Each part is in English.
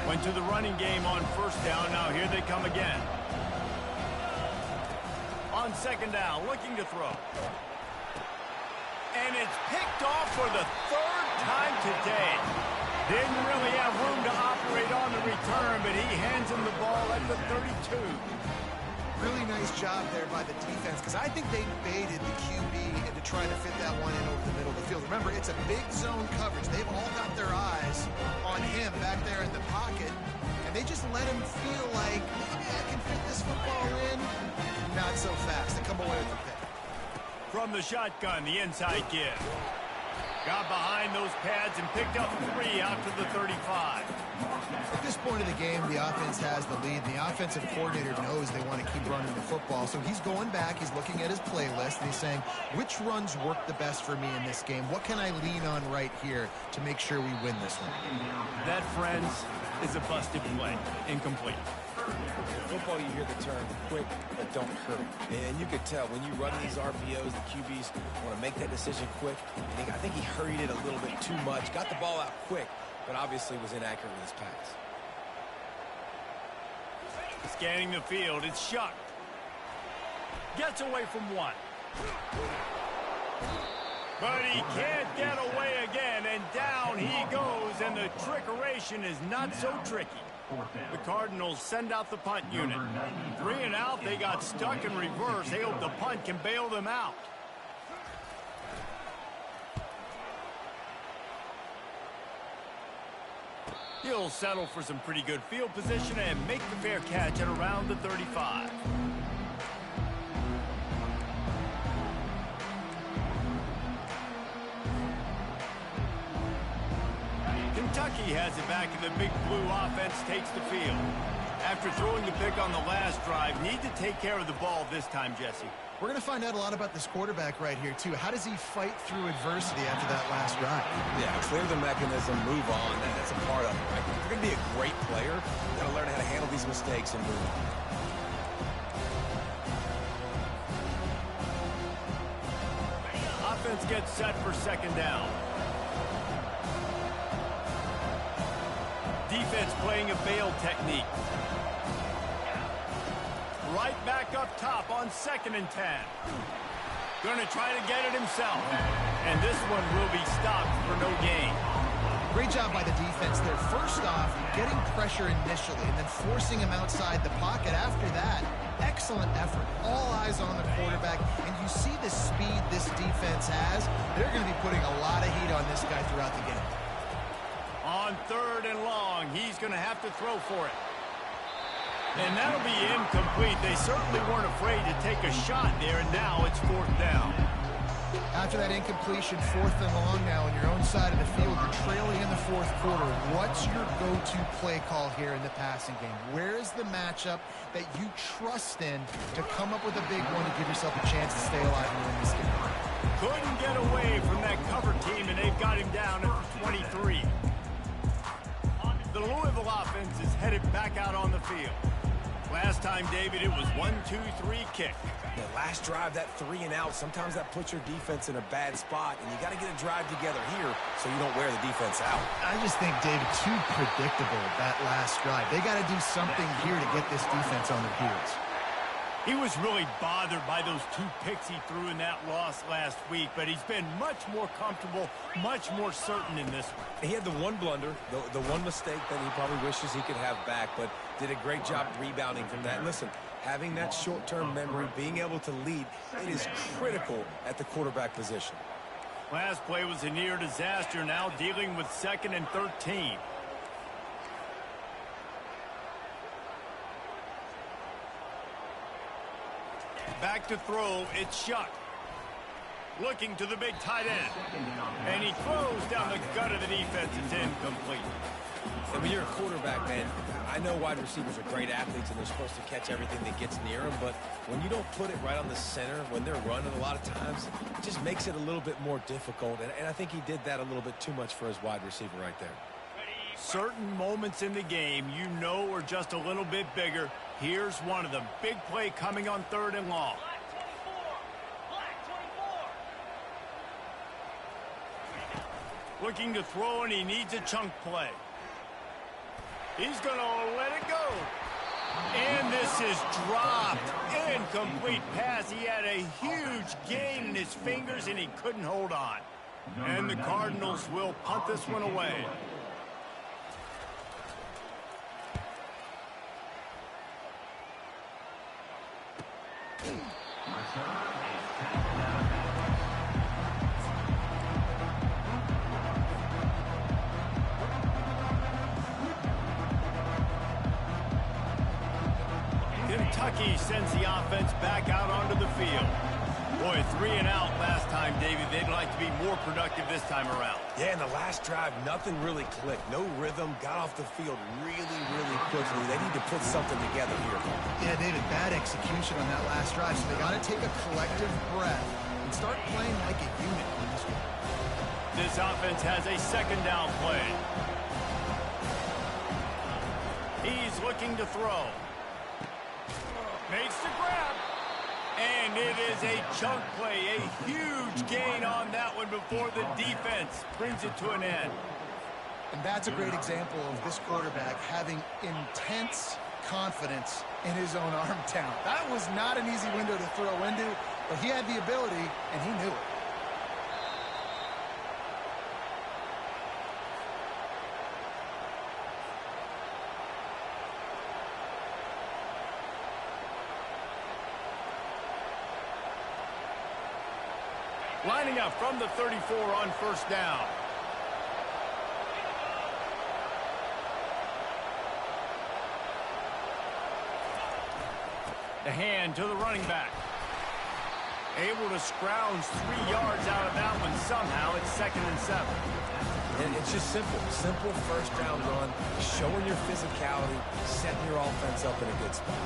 Went to the running game on first down. Now here they come again. On second down, looking to throw. And it's picked off for the third time today. Didn't really have room to operate on the return, but he hands him the ball at the 32. Really nice job there by the defense, because I think they baited the QB into trying to fit that one in over the middle of the field. Remember, it's a big zone coverage. They've all got their eyes on him back there in the pocket, and they just let him feel like, maybe I can fit this football in. Not so fast. They come away with the pick. From the shotgun, the inside give. Got behind those pads and picked up 3 out to the 35. At this point of the game, the offense has the lead. The offensive coordinator knows they want to keep running the football. So he's going back, he's looking at his playlist, and he's saying, which runs work the best for me in this game? What can I lean on right here to make sure we win this one? That, friends, is a busted play. Incomplete. In football, you hear the term quick but don't hurt. And you could tell when you run these RPOs, the QBs want to make that decision quick. And I think he hurried it a little bit too much, got the ball out quick, but obviously was inaccurate with his pass. Scanning the field, it's Shuck. Gets away from one. But he can't get away again, and down he goes, and the trickeration is not so tricky. The Cardinals send out the punt unit. 3 and out, they got stuck in reverse. They hope the punt can bail them out. He'll settle for some pretty good field position and make the fair catch at around the 35. Kentucky has it back, and the Big Blue offense takes the field. After throwing the pick on the last drive, need to take care of the ball this time, Jesse. We're going to find out a lot about this quarterback right here, too. How does he fight through adversity after that last drive? Yeah, clear the mechanism, move on. That's a part of it, right? If you're going to be a great player, you've got to learn how to handle these mistakes and move on. Offense gets set for second down. Defense playing a bail technique. Right back up top on 2nd and 10. Going to try to get it himself. And this one will be stopped for no gain. Great job by the defense there. First off, getting pressure initially and then forcing him outside the pocket after that. Excellent effort. All eyes on the quarterback. And you see the speed this defense has. They're going to be putting a lot of heat on this guy throughout the game. On 3rd and long, he's going to have to throw for it. And that'll be incomplete. They certainly weren't afraid to take a shot there, and now it's 4th down. After that incompletion, 4th and long now on your own side of the field, you're trailing in the 4th quarter. What's your go-to play call here in the passing game? Where is the matchup that you trust in to come up with a big one to give yourself a chance to stay alive and win this game? Couldn't get away from that cover team, and they've got him down at 23. The Louisville offense is headed back out on the field. Last time, David, it was 1-2-3 kick. The last drive, that 3 and out, sometimes that puts your defense in a bad spot, and you got to get a drive together here so you don't wear the defense out. I just think, David, too predictable that last drive. They got to do something here to get this defense on their heels. He was really bothered by those 2 picks he threw in that loss last week, but he's been much more comfortable, much more certain in this one. He had the one blunder, the one mistake that he probably wishes he could have back, but did a great job rebounding from that. And listen, having that short-term memory, being able to lead, it is critical at the quarterback position. Last play was a near disaster, now dealing with 2nd and 13. Back to throw, it's Shuck. Looking to the big tight end. And he throws down the gut of the defense. It's incomplete. And when you're a quarterback, man, I know wide receivers are great athletes and they're supposed to catch everything that gets near them, but when you don't put it right on the center, when they're running a lot of times, it just makes it a little bit more difficult. And I think he did that a little bit too much for his wide receiver right there. Certain moments in the game you know are just a little bit bigger. Here's one of them. Big play coming on 3rd and long. Looking to throw, and he needs a chunk play. He's going to let it go. And this is dropped. Incomplete pass. He had a huge gain in his fingers, and he couldn't hold on. And the Cardinals will punt this one away. Kentucky sends the offense back out onto the field. Boy, 3 and out last time, David. They'd like to be more productive this time around. Yeah, in the last drive, nothing really clicked. No rhythm, got off the field really, really quickly. They need to put something together here. Yeah, David, bad execution on that last drive, so they got to take a collective breath and start playing like a unit on this one. This offense has a second down play. He's looking to throw. Makes the grab. And it is a chunk play, a huge gain on that one before the defense brings it to an end. And that's a great example of this quarterback having intense confidence in his own arm talent. That was not an easy window to throw into, but he had the ability, and he knew it. Lining up from the 34 on first down. The hand to the running back. Able to scrounge 3 yards out of that one somehow. It's 2nd and 7. And it's just simple. Simple first down run, showing your physicality, setting your offense up in a good spot.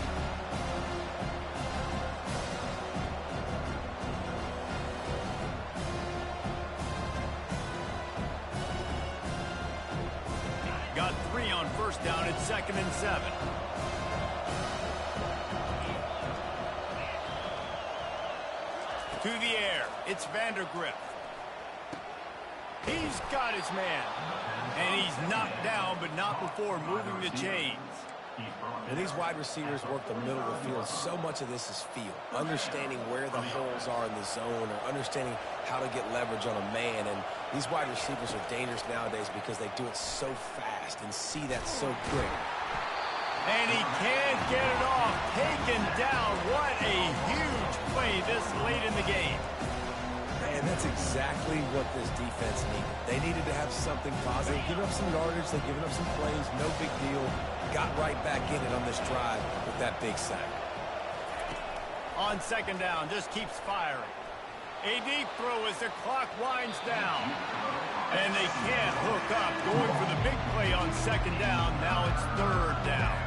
Got 3 on first down. It's 2nd and 7. To the air. It's Vandergrift. He's got his man. And he's knocked down, but not before moving the chains. When these wide receivers work the middle of the field, so much of this is feel. Understanding where the holes are in the zone, or understanding how to get leverage on a man. And these wide receivers are dangerous nowadays because they do it so fast and see that so quick. And he can't get it off. Taken down. What a huge play this late in the game. And that's exactly what this defense needed. They needed to have something positive. Giving up some yardage, they've given up some plays, no big deal. Got right back in it on this drive with that big sack. On second down, just keeps firing. A deep throw as the clock winds down. And they can't hook up. Going for the big play on second down. Now it's third down.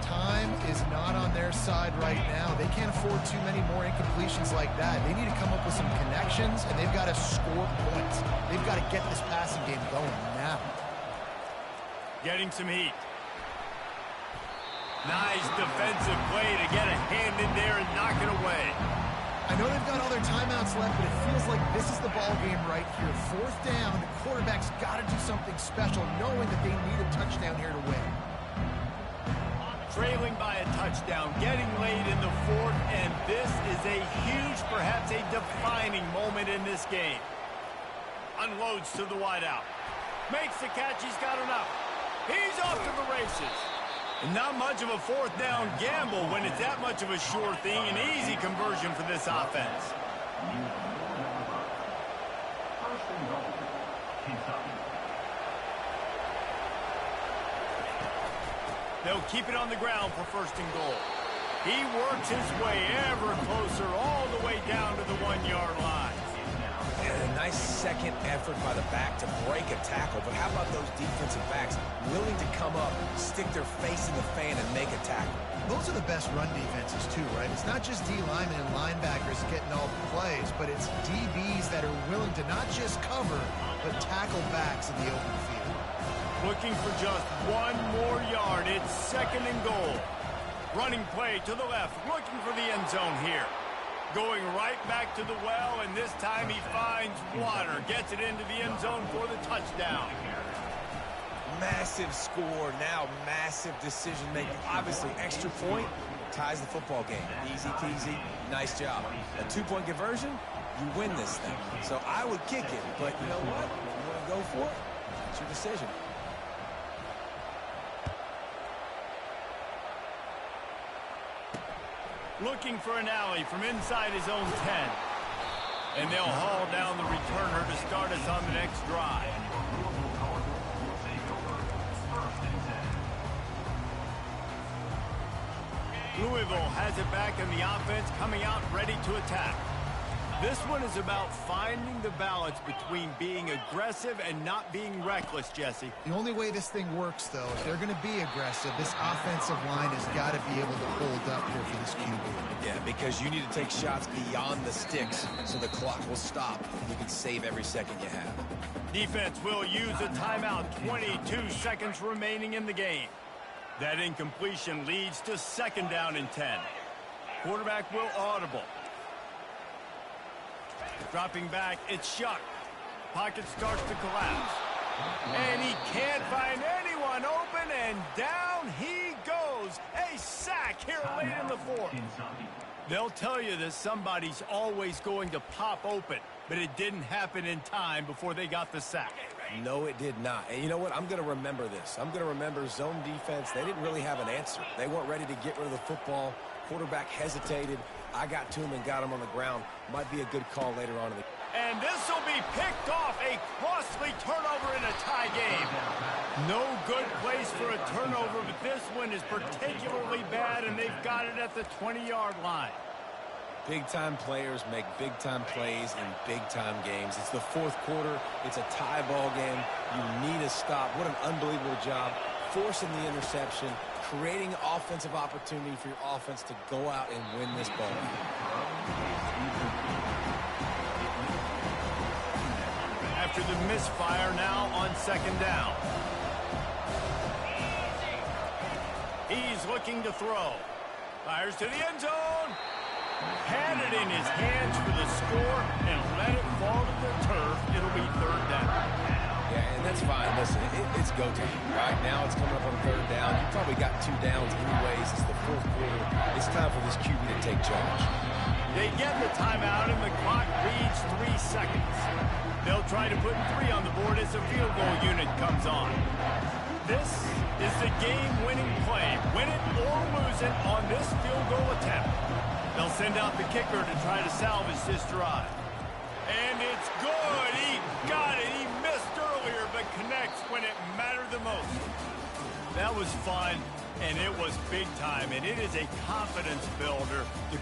Time is not on their side right now. They can't afford too many more incompletions like that. They need to come up with some connections, and they've got to score points. They've got to get this passing game going now. Getting some heat. Nice defensive play to get a hand in there and knock it away. I know they've got all their timeouts left, but it feels like this is the ball game right here. Fourth down, the quarterback's got to do something special, knowing that they need a touchdown here to win. Trailing by a touchdown, getting late in the fourth, and this is a huge, perhaps a defining moment in this game. Unloads to the wideout. Makes the catch, he's got enough. He's off to the races. Not much of a fourth down gamble when it's that much of a sure thing. An easy conversion for this offense. They'll keep it on the ground for first and goal. He works his way ever closer all the way down to the 1-yard line. And a nice second effort by the back to break a tackle. But how about those defensive backs willing to come up, stick their face in the fan, and make a tackle? Those are the best run defenses, too, right? It's not just D linemen and linebackers getting all the plays, but it's DBs that are willing to not just cover, but tackle backs in the open field. Looking for just 1 more yard. It's second and goal. Running play to the left, looking for the end zone here. Going right back to the well, and this time he finds water. Gets it into the end zone for the touchdown. Massive massive score, now massive decision-making. Obviously, extra point ties the football game. Easy peasy, nice job. A 2-point conversion, you win this thing. So I would kick it, but you know what? If you want to go for it, it's your decision. Looking for an alley from inside his own 10. And they'll haul down the returner to start us on the next drive. Louisville has it back in the offense, coming out ready to attack. This one is about finding the balance between being aggressive and not being reckless, Jesse. The only way this thing works, though, if they're going to be aggressive, this offensive line has got to be able to hold up here for this QB. Yeah, because you need to take shots beyond the sticks so the clock will stop and you can save every second you have. Defense will use a timeout, 22 seconds remaining in the game. That incompletion leads to 2nd down and 10. Quarterback will audible. Dropping back, it's Shuck. Pocket starts to collapse. And he can't find anyone open, and down he goes. A sack here late in the 4th. They'll tell you that somebody's always going to pop open, but it didn't happen in time before they got the sack. No, it did not. And you know what? I'm going to remember this. I'm going to remember zone defense. They didn't really have an answer. They weren't ready to get rid of the football. Quarterback hesitated. I got to him and got him on the ground. Might be a good call later on in the game. And this will be picked off. A costly turnover in a tie game. No good place for a turnover, but this one is particularly bad, and they've got it at the 20-yard line. Big-time players make big-time plays in big-time games. It's the 4th quarter. It's a tie ball game. You need a stop. What an unbelievable job. Forcing the interception, creating offensive opportunity for your offense to go out and win this ball. After the misfire, now on 2nd down. He's looking to throw. Fires to the end zone. Had it in his hands for the score and let it fall to the turf. It'll be 3rd down. Yeah, and that's fine. Listen, it's go time. Right now, it's coming up on 3rd down. You probably got 2 downs anyways. It's the 4th quarter. It's time for this QB to take charge. They get the timeout, and the clock reads 3 seconds. They'll try to put 3 on the board as the field goal unit comes on. This is the game-winning play. Win it or lose it on this field goal attempt. They'll send out the kicker to try to salvage this drive. And it's good. He got it. He missed earlier, but connects when it mattered the most. That was fun, and it was big time, and it is a confidence builder to